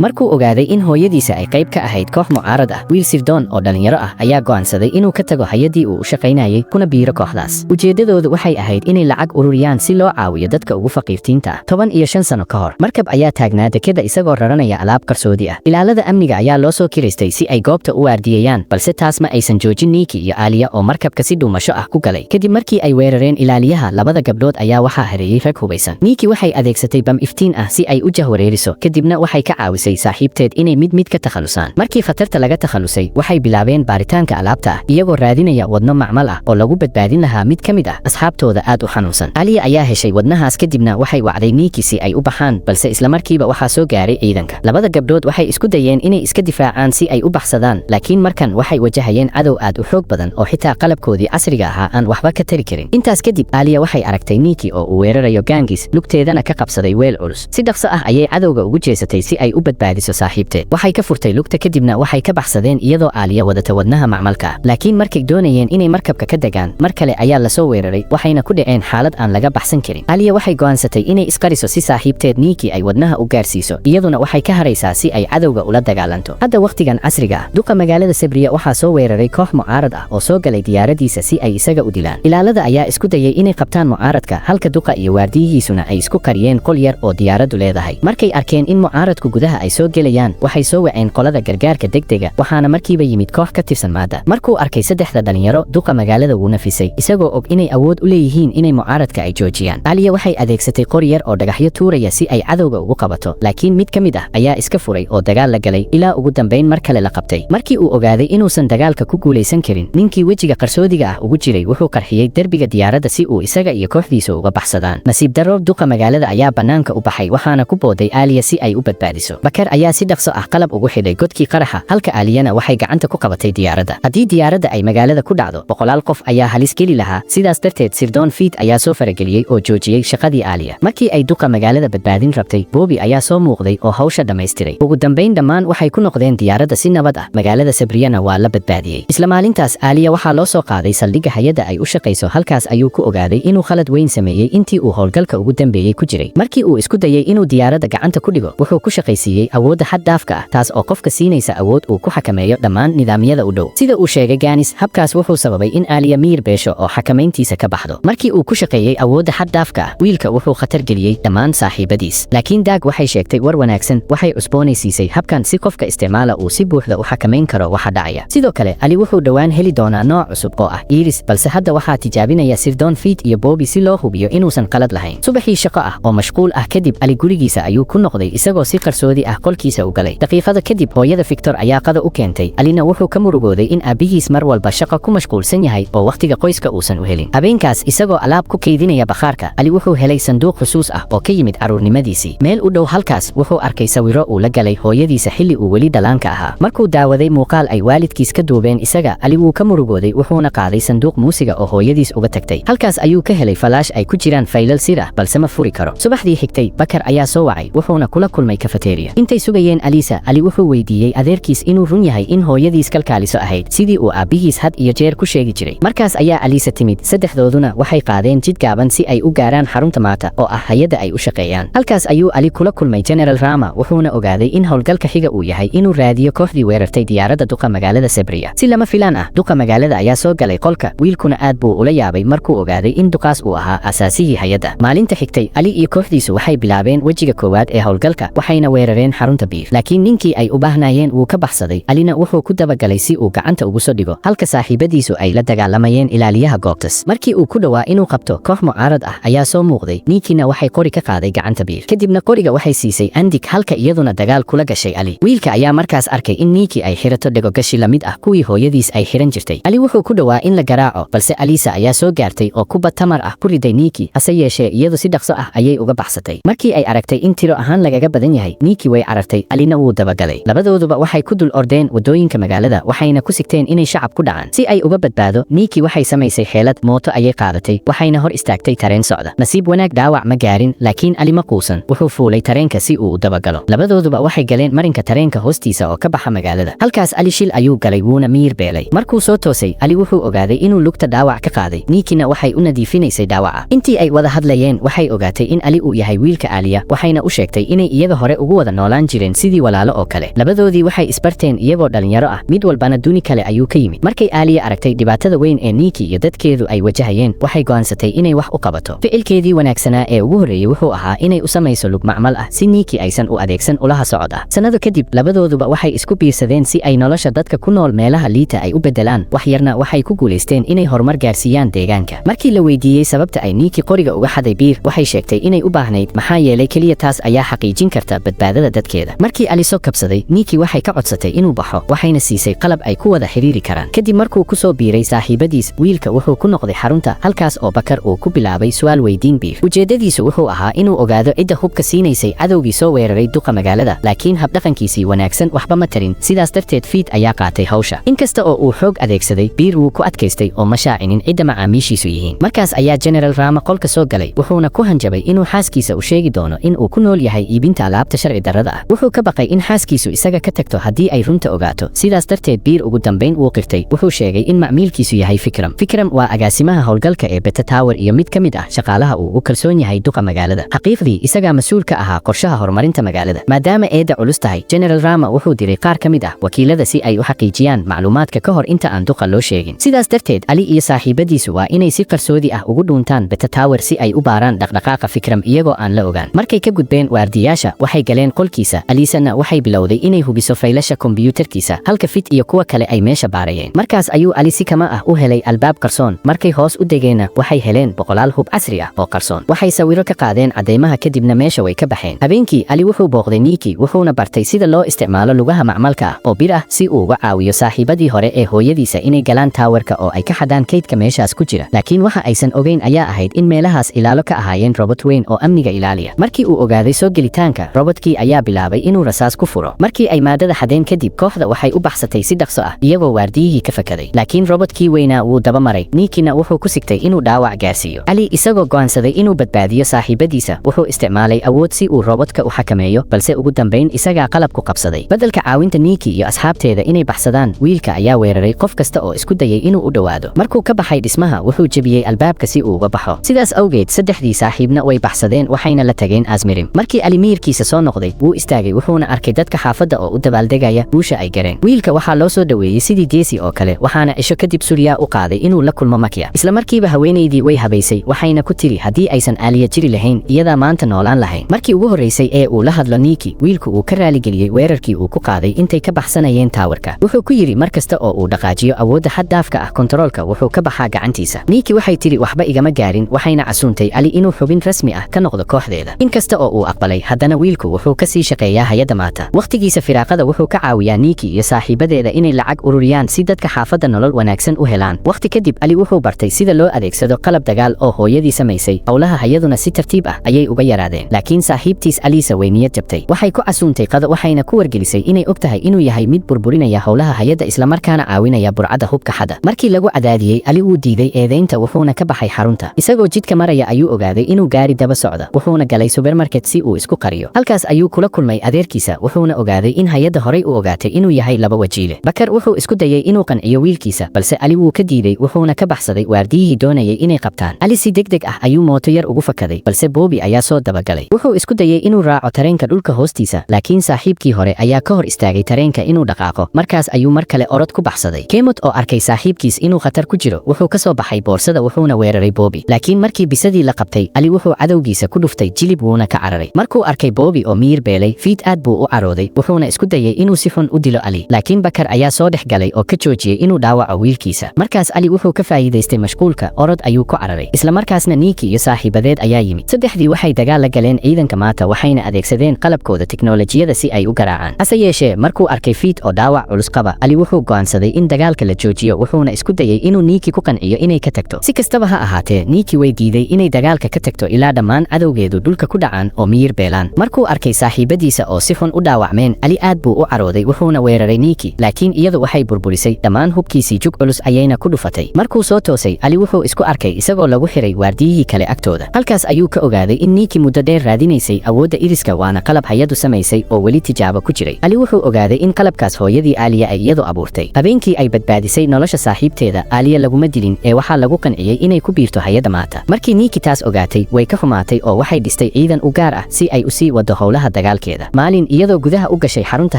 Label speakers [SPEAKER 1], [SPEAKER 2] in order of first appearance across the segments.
[SPEAKER 1] markuu ogaaday in hooyadiisa ay qayb ka ahayd koox mucaarad ah wiil sirdoon oo dhalinyaro ah ayaa go'aansaday inuu ka tago hay'adii uu u shaqaynayay kuna biiro kooxdaas ujeedadoodu waxay ahayd inay lacag ururiyaan si loo caawiyo dadka ugu faqiirtiinta ah 15 sano ka hor markab ayaa taagnaa dekeda isagoo raranaya alaab qarsoodi ah ilaalada amniga ayaa loo soo kiraystay si ay goobta u waardiyayaan balse taas ma aysan joojin Nikki iyo Alia oo markabka si dhuumasho ah ku galay kadib markii ay weerareen ilaaliyaha labada gabdhood ayaa waxaa hareeyay rag hubaysan Nikki waxay adeegsatay bam iftiin ah si ay u jahwareeriso kadibna waxay ka caawisay saaxiibteed inay mid ka takhalusaan markii khatarta laga takhalusay waxay bilaabeen baaritaanka alaabta ah iyagoo raadinaya wadno macmal ah oo lagu badbaadin lahaa mid ka mid ah asxaabtooda aad u xanuunsan Alia ayaa heshay wadnahaas kadibna waxay wacday Nikki si ay u baxaan balse isla markiiba waxaa soo gaaray ciidanka labada gabdhood waxay isku dayeen inay iska difaacaan si ay u baxsadaan laakiin markan waxay wajahayeen cadow aad u xoog badan oo xitaa qalabkoodii casriga ahaa aan waxba ka tari karin intaas kadib Alia waxay aragtay Nikki oo uu weerarayo gaangis lugteedana ka qabsaday weel culus si dhaqso ah ayay cadowga ugu jeesatay si ay u badbaadiso saaxiibteed waxay ka furtay lugta kadibna waxay ka baxsadeen iyadoo Alia wadata wadnaha macmalka laakiin markay doonayeen inay markabka ka degaan mar kale ayaa la soo weeraray waxayna ku dhaceen xaalad aan laga baxsan karin Alia waxay go'aansatay inay isqariso si saaxiibteed Nikki ay wadnaha u gaarsiiso iyaduna waxay ka haraysaa si ay cadowga ula dagaalanto hadda waqtigan casriga ah duqa magaalada Sabriya waxaa soo weeraray koox mucaarad ah oo soo galay diyaaradiisa si ay isaga u dilaan ilaalada ayaa isku dayay inay qabtaan mucaaradka halka duqa iyo waardiyihiisuna ay isku qariyeen qol yar oo diyaaradu leedahay markay arkeen in mucaaradku gudaha ay soo gelayaan waxay soo waceen qolada gargaarka degdega waxaana markiiba yimid koox ka tirsan maada markuu arkay saddexda dhalinyaro duqa magaalada wuu nafisay isagoo og inay awood u leeyihiin inay mucaaradka ay joojiyaan Alia waxay adeegsatay qor yar oo dhagaxyo tuuraya si ay cadowga ugu qabato laakiin mid ka mid ah ayaa iska furay oo dagaal la galay ilaa ugu dambeyn mar kale la qabtay markii uu ogaaday inuusan dagaalka ku guuleysan karin ninkii wejiga qarsoodiga ah ugu jiray wuxuu qarxiyay derbiga diyaaradda si uu isaga iyo kooxdiisa uga baxsadaan nasiib darro duqa magaalada ayaa banaanka u baxay waxaana ku booday Alia si ay u badbaadiso Bakar ayaa si dhaqso ah qalab ugu xidhay godkii qaraxa halka Aliyana waxay gacanta ku qabatay diyaaradda haddii diyaaradda ay magaalada ku dhacdo boqolaal qof ayaa halis geli lahaa sidaas darteed sirdoon fiid ayaa soo farageliyey oo joojiyey shaqadii Alia markii ay duqa magaalada badbaadin rabtay Bobby ayaa soo muuqday oo hawsha dhammaystiray ugu dambeyn dhammaan waxay ku noqdeen diyaaradda si nabad ah magaalada Sabriyana waa la badbaadiyey isla maalintaas Alia waxaa loo soo qaaday saldhigga hay'adda ay u shaqayso halkaas ayuu ku ogaaday inuu khalad weyn sameeyey intii uu howlgalka ugu dambeeyey ku jiray markii uu isku dayay inuu diyaaradda gacanta ku dhigo wuxuu ku shaqaysiiyey awoodda xad dhaafka ah taas oo qofka siinaysa awood uu ku xakameeyo dhammaan nidaamyada u dhow sida uu sheegay Ganis habkaas wuxuu sababay in Alia miir beesho oo xakamayntiisa ka baxdo markii uu ku shaqeeyey awoodda xad dhaafka ah wiilka wuxuu khatar geliyey dhammaan saaxiibadiis laakiin Dag waxay sheegtay war wanaagsan waxay cusboonaysiisay habkan si qofka isticmaala uu si buuxda u xakamayn karo waxa dhacaya sidoo kale Ali wuxuu dhawaan heli doonaa nooc cusub oo ah Iris balse hadda waxaa tijaabinaya sirdoon Feet iyo Bobby si loo hubiyo inuusan qalad lahayn subaxii shaqo ah oo mashquul ah kadib Ali gurigiisa ayuu ku noqday isagoo si qarsoodi ah qolkiisa u galay daqiiqada kadib hooyada Victor ayaa qada u keentay Alina wuxuu ka murugooday in aabihiis mar walba shaqo ku mashquulsan yahay oo waqtiga qoyska uusan u helin habeenkaas isagoo alaab ku kaydinaya bakhaarka Ali wuxuu helay sanduuq xusuus ah oo ka yimid caruurnimadiisii meel u dhow halkaas wuxuu arkay sawiro uu la galay hooyadiisa xilli uu weli dhalaanka ahaa markuu daawaday muuqaal ay waalidkiis ka duubeen isaga Ali wuu ka murugooday wuxuuna qaaday sanduuq muusiga oo hooyadiis uga tagtay halkaas ayuu ka helay falaash ay ku jiraan faylal sir ah balse ma furi karo subaxdii xigtay Bakar ayaa soo wacay wuxuuna kula kulmay cafeteria intay sugayeen Alisa Ali wuxuu weydiiyey adeerkiis inuu run yahay in hooyadiis kalkaaliso ahayd sidii uu aabihiis had iyo jeer ku sheegi jiray markaas ayaa Alisa timid saddexdooduna waxay qaadeen jid gaaban si ay u gaaraan xarunta maata oo ah hay'adda ay u shaqeeyaan halkaas ayuu Ali kula kulmay General Rama wuxuuna ogaaday in howlgalka xiga uu yahay inuu raadiyo kooxdii weerartay diyaaradda duqa magaalada Sabriya si lama filaan ah duqa magaalada ayaa soo galay qolka wiilkuna aad buu ula yaabay markuu ogaaday in duqaas uu ahaa asaasihii hay'adda maalinta xigtay Ali iyo kooxdiisu waxay bilaabeen wejiga koowaad ee howlgalka waxayna weerareen xarunta Beef laakiin ninkii ay u baahnayeen wuu ka baxsaday Alina wuxuu ku dabagalay si uu gacanta ugu soo dhigo halka saaxiibadiisu ay la dagaalamayeen ilaaliyaha goobtas markii uu ku dhawaa inuu qabto koox mucaarad ah ayaa soo muuqday Ninkina waxay qori ka qaaday gacanta Beef kadibna qoriga waxay siisay Andik halka iyaduna dagaal kula gashay Ali wiilka ayaa markaas arkay in Nikki ay xirato dhago gashi lamid ah kuwii hooyadiis ay xiran jirtay Ali wuxuu ku dhawaa in la garaaco balse Alisa ayaa soo gaartay oo kubad tamar ah ku riday Nikki hase yeeshee iyadu si dhaqso ah ayay uga baxsatay markii ay aragtay in tiro ahaan lagaga badan yahay Nikki way carartay Alina wuu dabagalay labadooduba waxay ku dul ordeen wadooyinka magaalada waxayna ku sigteen inay shacab ku dhacaan si ay uga badbaado Nikki waxay samaysay xeelad mooto ayay qaadatay waxayna hor istaagtay tareen socda nasiib wanaag dhaawac ma gaarin laakiin Ali ma quusan wuxuu fuulay tareenka si uu u dabagalo labadooduba waxay galeen marinka tareenka hoostiisa oo ka baxa magaalada halkaas Ali shil ayuu galay wuuna miir beelay markuu soo toosay Ali wuxuu ogaaday inuu lugta dhaawac ka qaaday Nikkina waxay u nadiifinaysay dhaawaca intii ay wada hadlayeen waxay ogaatay in Ali uu yahay wiilka Alia waxayna u sheegtay inay iyaga hore ugu wada nool noolaan jireen sidii walaalo oo kale. Labadoodii waxay isbarteen iyagoo dhalinyaro ah, mid walbana duni kale ayuu ka yimid. Markay Aaliya aragtay dhibaatada weyn ee Nikki iyo dadkeedu ay wajahayeen, waxay go'aansatay inay wax u qabato. Ficilkeedii wanaagsanaa ee ugu horreeyay wuxuu ahaa inay u samayso lug macmal ah si Nikki aysan u adeegsan ulaha socod ah. Sanado kadib, labadooduba waxay isku biirsadeen si ay nolosha dadka ku nool meelaha liita ay u bedelaan, wax yarna waxay ku guulaysteen inay horumar gaarsiiyaan deegaanka. Markii la weydiiyey sababta ay Nikki qoriga uga xaday biir, waxay sheegtay inay u baahnayd maxaa yeelay kaliya taas ayaa xaqiijin karta badbaadada dadkeeda. Markii Ali soo kabsaday, Nikki waxay ka codsatay inuu baxo, waxayna siisay qalab ay ku wada xiriiri karaan. Kadib markuu ku soo biiray saaxiibadiis, wiilka wuxuu ku noqday xarunta, halkaas oo Bakar uu ku bilaabay su'aal weydiin biir. Ujeedadiisu wuxuu ahaa inuu ogaado cidda hubka siinaysay cadowgii soo weeraray duqa magaalada, laakiin habdhaqankiisii wanaagsan waxba ma tarin, sidaas darteed Fiid ayaa qaatay hawsha. Inkasta oo uu xoog adeegsaday, biir wuu ku adkaystay oo ma shaacinin cidda macaamiishiisu yihiin. Markaas ayaa General Rama qolka soo galay, wuxuuna ku hanjabay inuu xaaskiisa u sheegi doono in uu ku nool yahay iibinta alaabta sharci darrada ah. Wuxuu ka baqay in xaaskiisu isaga ka tagto haddii ay runta ogaato, sidaas darteed biir ugu dambayn wuu qirtay. Wuxuu sheegay in macmiilkiisu yahay Fikram. Fikram waa agaasimaha howlgalka ee Beta Tower iyo mid ka mid ah shaqaalaha uu u kalsoon yahay duqa magaalada. Xaqiiqdii, isagaa mas'uul ka ahaa qorshaha horumarinta magaalada. Maadaama eedda culus tahay, General Rama wuxuu diray qaar ka mid ah wakiilada si ay u xaqiijiyaan macluumaadka ka hor inta aan duqa loo sheegin. Sidaas darteed, Ali iyo saaxiibadiisu waa inay si qarsoodi ah ugu dhuuntaan Beta Tower si ay u baaraan dhaqdhaqaaqa Fikram iyagoo aan la ogaan. Markay ka gudbeen waardiyaasha, waxay galeen qolkiisa. Alisana waxay bilowday inay hubiso faylasha kombiyuutarkiisa, halka Fit iyo kuwa kale ay meesha baarayeen. Markaas ayuu Ali si kama ah u helay albaab qarsoon. Markay hoos u degeenna, waxay heleen boqolaal hub casri ah oo qarsoon. Waxay sawiro ka qaadeen cadeymaha kadibna meesha way ka baxeen. Habeenkii, Ali wuxuu booqday Nikki, wuxuuna bartay sida loo isticmaalo lugaha macmalka ah oo bir ah si uu uga caawiyo saaxiibadii hore ee hooyadiisa inay galaan taawarka oo ay ka xadaan kaydka meeshaas ku jira. Laakiin waxa aysan ogeyn ayaa ahayd in meelahaas ilaalo ka ahaayeen robot weyn oo amniga ilaaliya. Markii uu ogaaday soo gelitaanka, robotkii ayaa bilaabay inuu rasaas ku furo. Markii ay maadada xadeen kadib, kooxda waxay u baxsatay si dhaqso ah, iyagoo waardiyihii ka fakaday. Laakiin robotkii weynaa wuu daba maray. Nikkina wuxuu ku sigtay inuu dhaawac gaarsiiyo. Ali isagoo go'aansaday inuu badbaadiyo saaxiibadiisa, wuxuu isticmaalay awood si uu robotka u xakameeyo, balse ugu dambayn isagaa qalab ku qabsaday. Badalka caawinta Nikki iyo asxaabteeda inay baxsadaan, wiilka ayaa weeraray qof kasta oo isku dayay inuu u dhowaado. Markuu ka baxay dhismaha, wuxuu jebiyey albaabka si uu uga baxo. Sidaas awgeed, saddexdii saaxiibna way baxsadeen, waxayna la tageen Asmirim. Markii Ali miyirkiisa soo noqday, wuu istaagay, wuxuuna arkay dadka xaafadda oo u dabaaldegaya guusha ay gareen. Wiilka waxaa loo soo dhaweeyey sidii geesi oo kale, waxaana cisho kadib Surya u qaaday inuu la kulmo Makia. Isla markiiba haweenaydii way habaysay, waxayna ku tiri haddii aysan Aaliya jiri lahayn, iyadaa maanta noolaan lahayn. Markii ugu horreysay ee uu la hadlo Nikki, wiilku uu ka raaligeliyey weerarkii uu ku qaaday intay ka baxsanayeen taawarka. Wuxuu ku yiri mar kasta oo uu dhaqaajiyo awoodda xad dhaafka ah kontaroolka wuxuu ka baxaa gacantiisa. Nikki waxay tiri waxba igama gaarin, waxayna casuuntay Ali inuu xubin rasmi ah ka noqdo kooxdeeda. Inkasta oo uu aqbalay, haddana wiilku wuxuu ka sii shaqeeyaa hay'adda maata. Waqtigiisa firaaqada wuxuu ka caawiyaa Nikki iyo saaxiibadeeda inay lacag ururiyaan si dadka xaafadda nolol wanaagsan u helaan. Waqti kadib, Ali wuxuu bartay sida loo adeegsado qalab dagaal oo hooyadii samaysay. Howlaha hay'aduna si tartiib ah ayay uga yaraadeen. Laakiin saaxiibtiis Alisa way niyad jabtay. Waxay ku casuuntay qado, waxayna ku wargelisay inay ogtahay inuu yahay mid burburinaya howlaha hay'adda isla markaana caawinaya burcada hubka xada. Markii lagu cadaadiyey, Ali wuu diiday eedeynta wuxuuna ka baxay xarunta. Isagoo jidka maraya ayuu ogaaday inuu gaari daba socdo. Wuxuuna galay supermarket si uu isku qariyo. Halkaas ayuu kula kulmay adeerkiisa, wuxuuna ogaaday in hay'adda horey u ogaatay inuu yahay laba wajiile. Bakar wuxuu isku dayay inuu qanciyo wiilkiisa, balse Ali wuu ka diiday, wuxuuna ka baxsaday waardiyihii doonayay inay qabtaan. Ali si degdeg ah ayuu mooto yar ugu fakaday, balse Bobby ayaa soo dabagalay. Wuxuu isku dayay inuu raaco tareenka dhulka hoostiisa, laakiin saaxiibkii hore ayaa ka hor istaagay tareenka inuu dhaqaaqo. Markaas ayuu mar kale orod ku baxsaday. Kemot oo arkay saaxiibkiis inuu khatar ku jiro, wuxuu ka soo baxay boorsada wuxuuna weeraray Bobby. Laakiin markii bisadii la qabtay, Ali wuxuu cadowgiisa ku dhuftay jilib wuuna ka cararay. Markuu arkay Bobby oo miyir beelay, Fiid aad buu u carooday, wuxuuna isku dayay inuu si xun u dilo Ali. Laakiin Bakar ayaa soo dhex galay oo ka joojiyey inuu dhaawaco wiilkiisa. Markaas Ali wuxuu ka faa'iidaystay mashquulka, orod ayuu ku cararay. Isla markaasna Nikki iyo saaxiibadeed ayaa yimid. Saddexdii waxay dagaal la galeen ciidanka maata, waxayna adeegsadeen qalabkooda tiknoolajiyada si ay u garaacaan. Hase yeeshee, markuu arkay Fiid oo dhaawac culus qaba, Ali wuxuu go'aansaday in dagaalka la joojiyo, wuxuuna isku dayay inuu Nikki ku qanciyo inay ka tagto. Si kastaba ha ahaatee, Nikki way diiday inay dagaalka ka tagto ilaa dhammaan cadowgeedu dhulka ku dhacaan oo miyir beelaan. Markuu arkay saaxiibadiisa oo si xun u dhaawacmeen, Ali aad buu u carooday, wuxuuna weeraray Nikki, laakiin iyadu waxay burburisay dhammaan hubkiisii. Jug culus ayayna ku dhufatay. Markuu soo toosay, Ali wuxuu isku arkay isagoo lagu xiray waardiyihii kale agtooda. Halkaas ayuu ka ogaaday in Nikki muddo dheer raadinaysay awoodda iriska, waana qalab hay'adu samaysay oo weli tijaabo ku jiray. Ali wuxuu ogaaday in qalabkaas hooyadii Aaliya ay iyadu abuurtay. Habeenkii ay badbaadisay nolosha saaxiibteeda, Aaliya laguma dilin ee waxaa lagu qanciyey inay ku biirto hay'adda maata. Markii Nikki taas ogaatay, way ka xumaatay oo waxay dhistay ciidan u gaar ah si ay u sii wado howlaha dagaal dagaalkeeda. Maalin iyadoo gudaha u gashay xarunta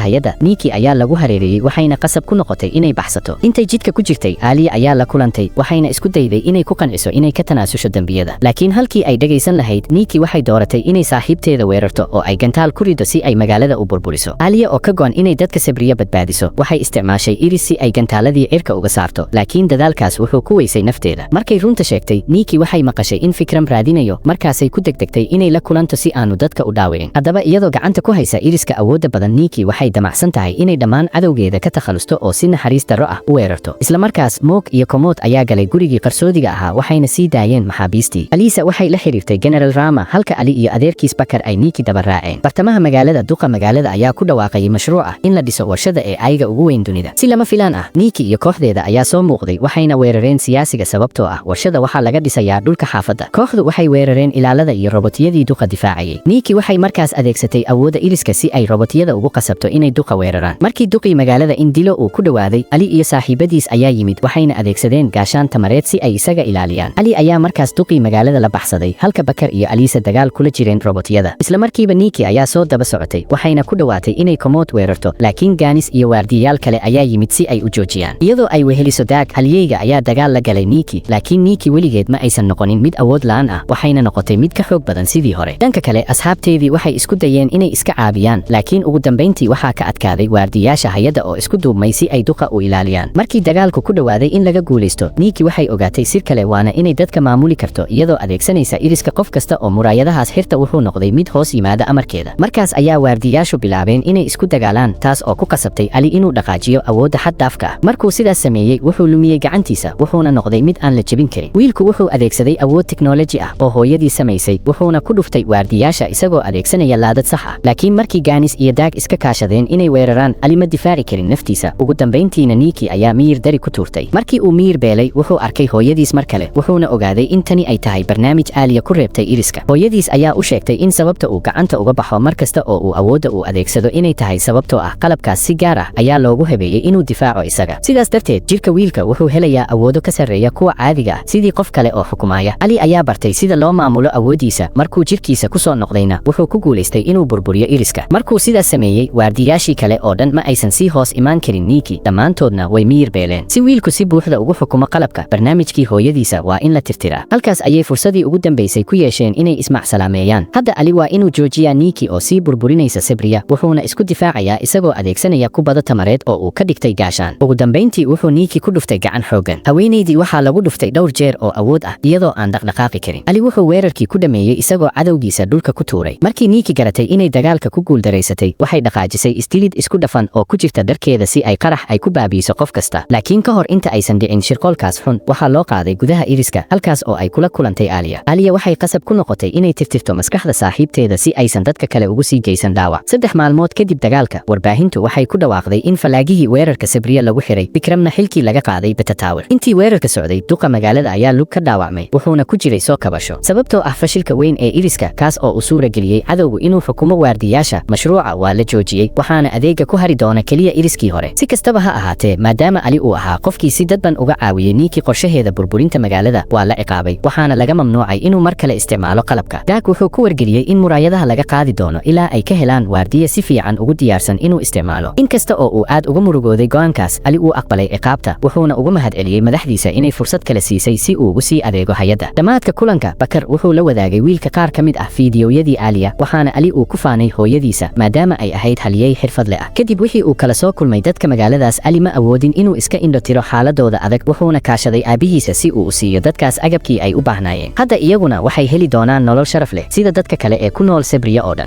[SPEAKER 1] hay'adda, Nikki ayaa lagu hareerayay waxayna qasab ku noqotay inay baxsato. Intay jidka ku jirtay, Alia ayaa la kulantay waxayna isku dayday inay ku qanciso inay ka tanaasusho dambiyada. Laakiin halkii ay dhagaysan lahayd, Nikki waxay dooratay inay saaxiibteeda weerarto oo ay gantaal ku rido si ay magaalada u burburiso. Alia oo ka go'an inay dadka Sabriya badbaadiso, waxay isticmaashay iris si ay gantaaladii cirka uga saarto, laakiin dadaalkaas wuxuu ku weysay nafteeda. Markay runta sheegtay, Nikki waxay maqashay in Fikram raadinayo, markaasay ku degdegtay inay la kulanto si aanu dadka u dhaawicin. Haddaba iyadoo gacanta ku haysa iriska awoodda badan, Nikki waxay damacsan tahay inay dhammaan cadowgeeda ka takhalusto oo si naxariis darro ah u weerarto. Isla markaas Moog iyo Komoot ayaa galay gurigii qarsoodiga ahaa waxayna sii daayeen maxaabiistii. Alisa waxay la xiriirtay General Rama halka Ali iyo adeerkiis Bakar ay Nikki daba raaceen. Bartamaha magaalada, duqa magaalada ayaa ku dhawaaqay mashruuc ah in la dhiso warshada ee ayga ugu weyn dunida. Si lama filaan ah, Nikki iyo kooxdeeda ayaa soo muuqday waxayna weerareen siyaasiga sababtoo ah warshada waxaa laga dhisayaa dhulka xaafadda. Kooxdu waxay weerareen ilaalada iyo robotiyadii duqa difaacayay. Nikki waxay markaas adeegsatay awoodda iriska si ay robotiyada ugu qasabto inay duqa weeraraan. Markii duqii magaalada in dilo uu ku dhawaaday, Ali iyo saaxiibadiis ayaa yimid waxayna adeegsadeen gaashaan tamareed si ay isaga ilaaliyaan. Ali ayaa markaas duqii magaalada la baxsaday halka Bakar iyo Alisa dagaal kula jireen robotiyada. Isla markiiba Nikki ayaa soo daba socotay waxayna ku dhawaatay inay Komoot weerarto, laakiin Ganis iyo waardiyaal kale ayaa yimid si ay u joojiyaan. Iyadoo ay weheliso Daag, halyeyga ayaa dagaal la galay Nikki, laakiin Nikki weligeed ma aysan noqonin mid awood la'aan ah, waxayna noqotay mid ka xoog badan sidii hore. Dhanka kale, asxaabteedii waxay isku dayeen inay iska caabiyaan, laakiin ugu dambeyntii waxaa ka adkaaday waardiyaasha hay'adda oo isku duubmay si ay duqa u ilaaliyaan. Markii dagaalku ku dhawaaday in laga guulaysto, Nikki waxay ogaatay sir kale, waana inay dadka maamuli karto iyadoo adeegsanaysa iriska. Qof kasta oo muraayadahaas xirta wuxuu noqday mid hoos yimaada amarkeeda. Markaas ayaa waardiyaashu bilaabeen inay isku dagaalaan, taas oo ku qasabtay Ali inuu dhaqaajiyo awoodda xad dhaafka ah. Markuu sidaas sameeyey, wuxuu lumiyey gacantiisa wuxuuna noqday mid aan la jebin karin. Wiilku wuxuu adeegsaday awood tiknoolaji ah oo hooyadii samaysay, wuxuuna ku dhuftay waardiyaasha isagoo adeegsanaya laadad sax ah. Laakiin markii Ganis iyo Daag iska kaashadeen inay weeraraan, Ali ma difaaci karin naftiisa. Ugu dambeyntiina Nikki ayaa miyir dari ku tuurtay. Markii uu miyir beelay, wuxuu arkay hooyadiis mar kale, wuxuuna ogaaday in tani ay tahay barnaamij Alia ku reebtay iriska. Hooyadiis ayaa u sheegtay in sababta uu gacanta uga baxo mar kasta oo uu awoodda u adeegsado inay tahay sababtoo ah qalabkaas si gaar ah ayaa loogu habeeyey inuu difaaco isaga. Sidaas darteed, jirka wiilka wuxuu helayaa awoodo ka sarreeya kuwa caadiga ah sidii qof kale oo xukumaya. Ali ayaa bartay sida loo maamulo awooddiisa, markuu jirkiisa ku soo noqdayna wuxuu ku guulaystay inuu burburiyo iriska. Markuu sidaas sameeyey, waardiyaashii kale oo dhan ma aysan sii hoos imaan karin Nikki, dhammaantoodna way miyir beeleen. Si wiilku si buuxda ugu xukumo qalabka, barnaamijkii hooyadiisa waa in la tirtiraa. Halkaas ayay fursadii ugu dambeysay ku yeesheen inay ismacsalaameeyaan. Hadda Ali waa inuu joojiyaa Nikki oo sii burburinaysa Sabriya, wuxuuna isku difaacayaa isagoo adeegsanaya kubada tamareed oo uu ka dhigtay gaashaan. Ugu dambeyntii wuxuu Nikki ku dhuftay gacan xooggan. Haweenaydii waxaa lagu dhuftay dhowr jeer oo awood ah iyadoo aan dhaqdhaqaaqi karin. Ali wuxuu weerarkii ku dhameeyey isagoo cadowgiisa dhulka ku tuuray. Markii Nikki garatay inay dagaalka ku guuldareysatay, waxay dhaqaajisay istilid isku dhafan oo ku jirta dharkeeda si ay qarax ay ku baabiiso qof kasta. Laakiin ka hor inta aysan dhicin shirqoolkaas xun, waxaa loo qaaday gudaha iriska, halkaas oo ay kula kulantay Alia. Alia waxay qasab ku noqotay inay tirtirto maskaxda saaxiibteeda si aysan dadka kale ugu sii geysan dhaawac. 3 maalmood kadib dagaalka, warbaahintu waxay ku dhawaaqday in falaagihii weerarka Sabriya lagu xiray, Fikramna xilkii laga qaaday Beta Tower. Intii weerarka socday, duqa magaalada ayaa lug ka dhaawacmay, wuxuuna ku jiray soo kabasho sababtoo ah fashilka weyn ee iriska, kaas oo u suura geliyey cadowgu inuu xukumo waardiyaasha. Mashruuca waa la joojiyey, waxaana adeega ku hari doona keliya iriskii hore. Si kastaba ha ahaatee, maadaama Ali uu ahaa qofkii si dadban uga caawiyey Nikki qorshaheeda burburinta magaalada, waa la ciqaabay, waxaana laga mamnuucay inuu mar kale isticmaalo qalabka. Daag wuxuu ku wargeliyey in muraayadaha laga qaadi doono ilaa ay ka helaan waardiye si fiican ugu diyaarsan inuu isticmaalo. Inkasta oo uu aad uga murugooday go'aankaas, Ali uu aqbalay ciqaabta, wuxuuna uga mahadceliyey madaxdiisa inay fursad kale siisay si uu ugu sii adeego hay'adda. Dhammaadka kulanka, Bakar wuxuu la wadaagay wiilka qaar ka mid ah fiidiyowyadii Alia, waxaana Ali uu ku faanay hooyadiisa maadaama ay ahayd halyey xirfadle ah. Kadib wixii uu kala soo kulmay dadka magaaladaas, Ali ma awoodin inuu iska indho tiro xaaladooda adag, wuxuuna kaashaday aabihiisa si uu u siiyo dadkaas agabkii ay u baahnaayeen. Hadda iyaguna waxay heli doonaan nolol sharaf leh sida dadka kale ee ku nool Sabriya oo dhan.